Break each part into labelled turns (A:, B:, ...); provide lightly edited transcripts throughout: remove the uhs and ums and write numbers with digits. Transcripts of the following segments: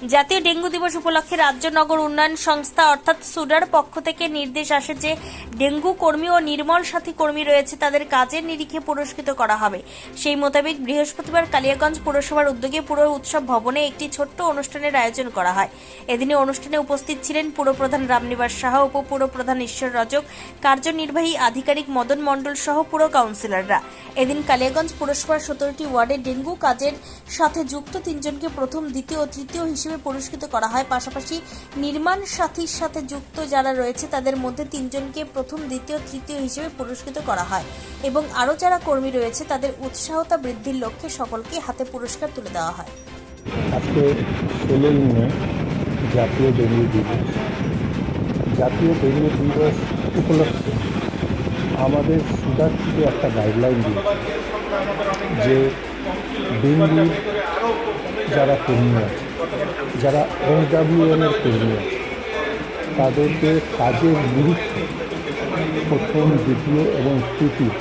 A: জাতীয় ডেঙ্গু দিবস উপলক্ষে রাজ্য নগর উন্নয়ন সংস্থা অর্থাৎ সুডার পক্ষ থেকে নির্দেশ আসে যে ডেঙ্গু কর্মী ও নির্মল সাথী কর্মী রয়েছে তাদের কাজের নিরিখে পুরস্কৃত করা হবে। সেই মোতাবেক বৃহস্পতিবার কালিয়াগঞ্জ পুরসভার উদ্যোগে পুর উৎসব ভবনে একটি ছোট্ট অনুষ্ঠানের আয়োজন করা হয়। এদিনে অনুষ্ঠানে উপস্থিত ছিলেন পুরপ্রধান রামনিবাস সাহা, উপপুরপ্রধান ঈশ্বর রজক, কার্যনির্বাহী আধিকারিক মদন মণ্ডল সহ পুর কাউন্সিলররা। এদিন কালিয়াগঞ্জ পুরসভার 17টি ওয়ার্ডে ডেঙ্গু কাজের সাথে যুক্ত 3 জনকে প্রথম, দ্বিতীয় ও তৃতীয় হিসেবে পুরস্কৃত করা হয়। পাশাপাশি নির্মাণ সাথীর সাথে যুক্ত যারা রয়েছে তাদের মধ্যে 3 জনকে প্রথম, দ্বিতীয়, তৃতীয় হিসেবে পুরস্কৃত করা হয় এবং আরও যারা কর্মী রয়েছে তাদের উৎসাহতা বৃদ্ধির লক্ষ্যে সকলকে হাতে পুরস্কার তুলে দেওয়া হয়।
B: আজকে 16ই মে জাতীয় ডেঙ্গু দিবস। জাতীয় ডেঙ্গু দিবস উপলক্ষে আমাদের সুদার থেকে একটা গাইডলাইন দিয়েছে যে ডেঙ্গু যারা কর্মী আছে, যারা SWM-এর কর্মী আছে, তাদেরকে কাজের নিরীক্ষে প্রথম, দ্বিতীয় এবং তৃতীয়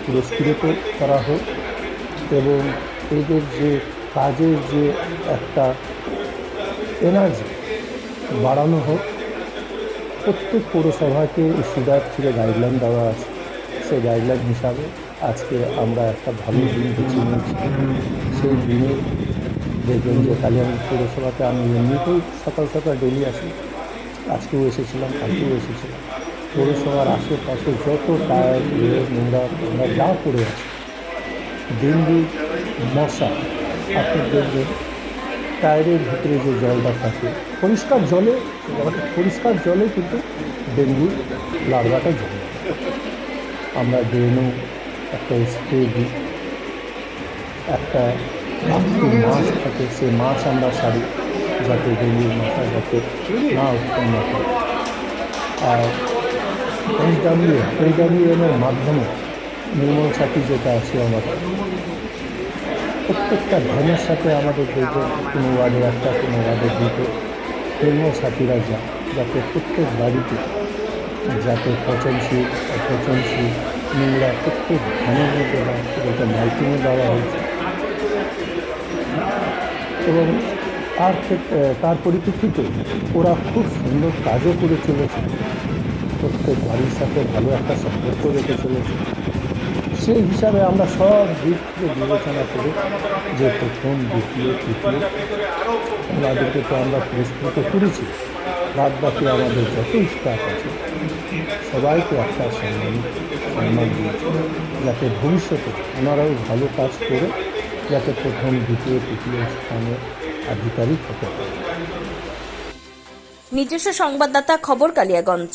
B: পুরস্কৃত করা হোক এবং এদের যে কাজের যে একটা এনার্জি বাড়ানো হোক। প্রত্যেক পৌরসভাকে সুদার থেকে গাইডলাইন দেওয়া আছে। সেই গাইডলাইন হিসাবে আজকে আমরা একটা ভালো দিন বেছে নিয়েছি। সেই দিনে দেখবেন যে কালিয়াগঞ্জ পৌরসভাতে আমি এমনিতেই সকাল সকাল ডেলি আসি, আজকেও এসেছিলাম, কালকেও এসেছিলাম। পৌরসভার আশেপাশে যত টায়ার, নোংরা টোংরা যা পড়ে আছে, ডেঙ্গু মশা, আপনি দেখবেন টায়ারের ভিতরে যে জলটা থাকে পরিষ্কার জলে কিন্তু ডেঙ্গু লার্ভাটা জমে। আমরা ড্রেনেও একটা স্প্রে দিই, একটা মাছ থাকে, সেই মাছ আমরা সারি যাতে ডেঙ্গুর মশা যাতে না উৎপন্ন হয়। আর SWM-এর মাধ্যমে নির্মল সাথী যেটা আছে আমাদের, প্রত্যেকটা ধ্যানের সাথে আমাদের দেখবেন কোনো ওয়ার্ডে একটা, কোনো ওয়ার্ডে দুটো নির্মল সাথীরা যায়, যাতে প্রত্যেক বাড়িতে যাতে পচনশীল অপচনশীল নোংরা প্রত্যেক ধ্যানের মধ্যে যাতে মাইকিংয়ে দেওয়া হয়েছে এবং তার পরিপ্রেক্ষিতে ওরা খুব সুন্দর কাজও করে চলেছে, প্রত্যেক বাড়ির সাথে ভালো একটা সম্পর্ক রেখে চলেছে। সেই হিসাবে আমরা সব দিক থেকে বিবেচনা করে যে প্রথম, দ্বিতীয়, তৃতীয় ওনাদেরকে তো আমরা পুরস্কৃত করেছি, বাদ বাকি আমাদের যত স্টাফ আছে সবাইকে একটা সম্মান দিয়েছে, যাতে ভবিষ্যতে ওনারাও ভালো কাজ করে যাতে প্রথম, দ্বিতীয়, তৃতীয় স্থানে আধিকারিক হতে পারে।
A: নিজস্ব সংবাদদাতা, খবর কালিয়াগঞ্জ।